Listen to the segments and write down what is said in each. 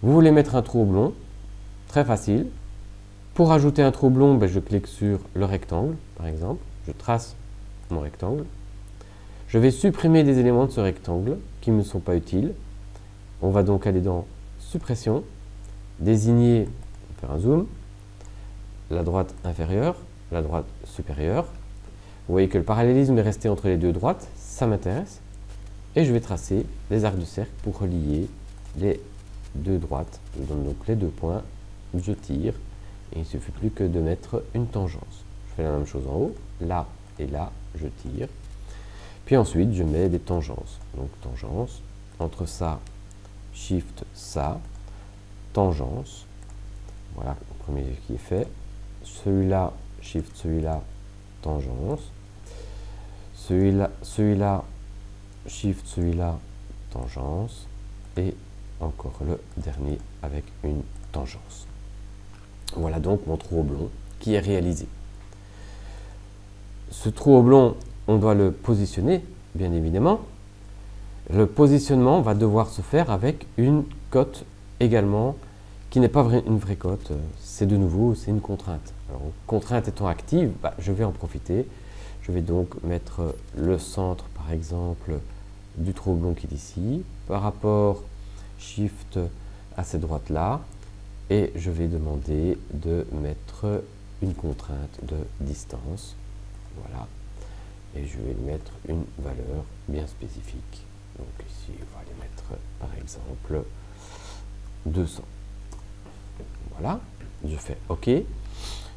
Vous voulez mettre un trou oblong, très facile. Pour ajouter un trou oblong, je clique sur le rectangle, par exemple. Je trace mon rectangle. Je vais supprimer des éléments de ce rectangle qui ne me sont pas utiles. On va donc aller dans Suppression, désigner, faire un zoom, la droite inférieure, la droite supérieure. Vous voyez que le parallélisme est resté entre les deux droites, ça m'intéresse. Et je vais tracer des arcs de cercle pour relier les deux droites. Je donne donc les deux points, je tire, et il ne suffit plus que de mettre une tangence. Je fais la même chose en haut, là et là, je tire. Puis ensuite, je mets des tangences. Donc tangence, entre ça, Shift, ça, tangence. Voilà le premier qui est fait. Celui-là, Shift, celui-là, tangence. Celui-là, Shift, celui-là, tangence. Et encore le dernier avec une tangence. Voilà donc mon trou oblong qui est réalisé. Ce trou oblong, on doit le positionner, bien évidemment. Le positionnement va devoir se faire avec une cote également, qui n'est pas une vraie cote, c'est de nouveau, c'est une contrainte. Alors, contrainte étant active, je vais en profiter. Je vais donc mettre le centre, par exemple, du trou oblong qui est ici, par rapport Shift à cette droite-là, et je vais demander de mettre une contrainte de distance. Voilà. Et je vais mettre une valeur bien spécifique. Donc ici, on va aller mettre par exemple 200. Voilà, je fais OK.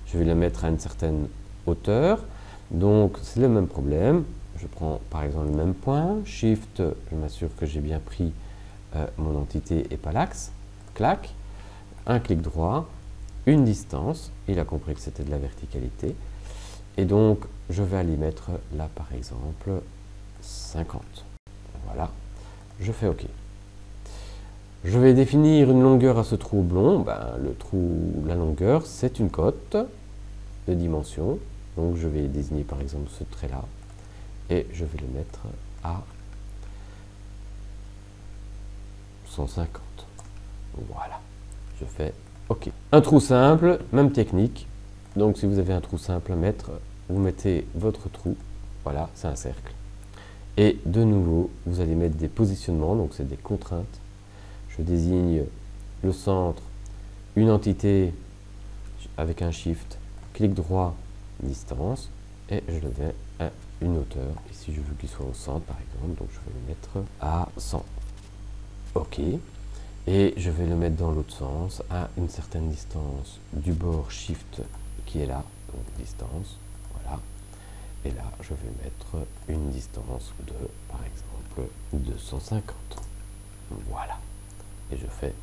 Je vais le mettre à une certaine hauteur. Donc c'est le même problème. Je prends par exemple le même point. Shift, je m'assure que j'ai bien pris mon entité et pas l'axe. Clac. Un clic droit. Une distance. Il a compris que c'était de la verticalité. Et donc, je vais aller mettre là, par exemple, 50. Voilà, je fais OK. Je vais définir une longueur à ce trou oblong. La longueur, c'est une cote de dimension. Donc, je vais désigner, par exemple, ce trait-là. Et je vais le mettre à 150. Voilà, je fais OK. Un trou simple, même technique. Donc, si vous avez un trou simple à mettre, vous mettez votre trou. Voilà, c'est un cercle. Et de nouveau, vous allez mettre des positionnements, donc c'est des contraintes. Je désigne le centre, une entité avec un Shift, clic droit, distance, et je le mets à une hauteur. Ici, je veux qu'il soit au centre, par exemple, donc je vais le mettre à 100. OK. Et je vais le mettre dans l'autre sens, à une certaine distance du bord Shift qui est là, donc distance, voilà. Et là, je vais mettre une distance de, par exemple, 250. Voilà. Et je fais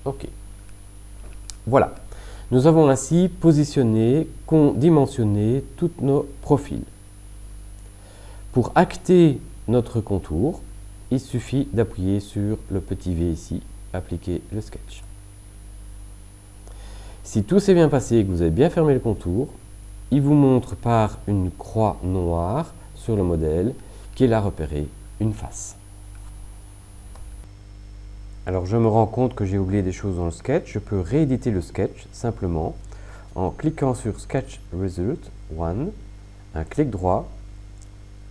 OK. Voilà. Nous avons ainsi positionné, dimensionné tous nos profils. Pour acter notre contour, il suffit d'appuyer sur le petit V ici, appliquer le sketch. Si tout s'est bien passé et que vous avez bien fermé le contour, il vous montre par une croix noire sur le modèle qu'il a repéré une face. Alors je me rends compte que j'ai oublié des choses dans le sketch. Je peux rééditer le sketch simplement en cliquant sur Sketch Result 1, un clic droit,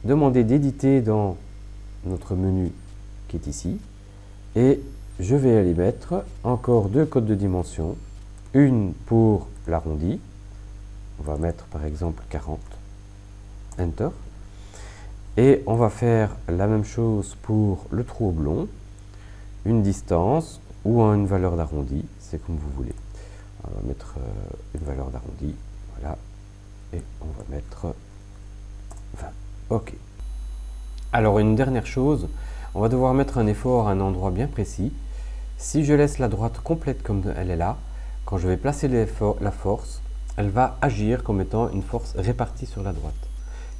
demander d'éditer dans notre menu qui est ici, et je vais aller mettre encore deux codes de dimension, une pour l'arrondi, on va mettre par exemple 40, Enter, et on va faire la même chose pour le trou oblong, une distance ou une valeur d'arrondi, c'est comme vous voulez. On va mettre une valeur d'arrondi, voilà, et on va mettre 20. OK. Alors une dernière chose, on va devoir mettre un effort à un endroit bien précis. Si je laisse la droite complète comme elle est là, quand je vais placer la force, elle va agir comme étant une force répartie sur la droite.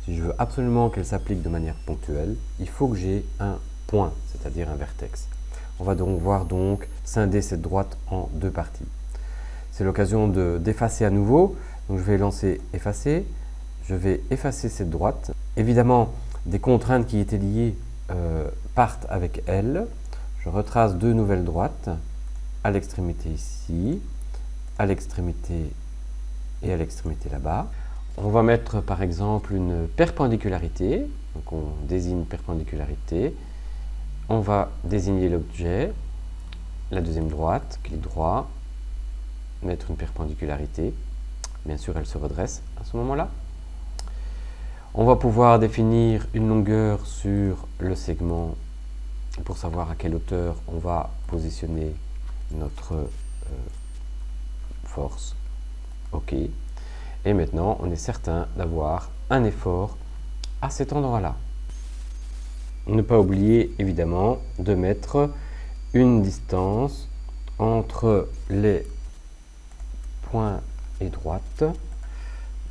Si je veux absolument qu'elle s'applique de manière ponctuelle, il faut que j'ai un point, c'est-à-dire un vertex. On va donc voir scinder cette droite en deux parties. C'est l'occasion d'effacer à nouveau. Donc je vais lancer effacer. Je vais effacer cette droite. Évidemment, des contraintes qui étaient liées partent avec elle. Je retrace deux nouvelles droites. à l'extrémité ici, à l'extrémité et à l'extrémité là-bas. On va mettre par exemple une perpendicularité. Donc on désigne perpendicularité. On va désigner l'objet, la deuxième droite, clic droit, mettre une perpendicularité. Bien sûr, elle se redresse à ce moment-là. On va pouvoir définir une longueur sur le segment pour savoir à quelle hauteur on va positionner notre force. OK. Et maintenant, on est certain d'avoir un effort à cet endroit-là. Ne pas oublier évidemment de mettre une distance entre les points et droite.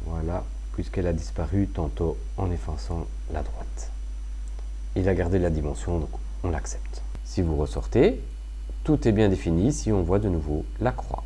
Voilà, puisqu'elle a disparu tantôt en effaçant la droite. Il a gardé la dimension, donc on l'accepte. Si vous ressortez, tout est bien défini si on voit de nouveau la croix.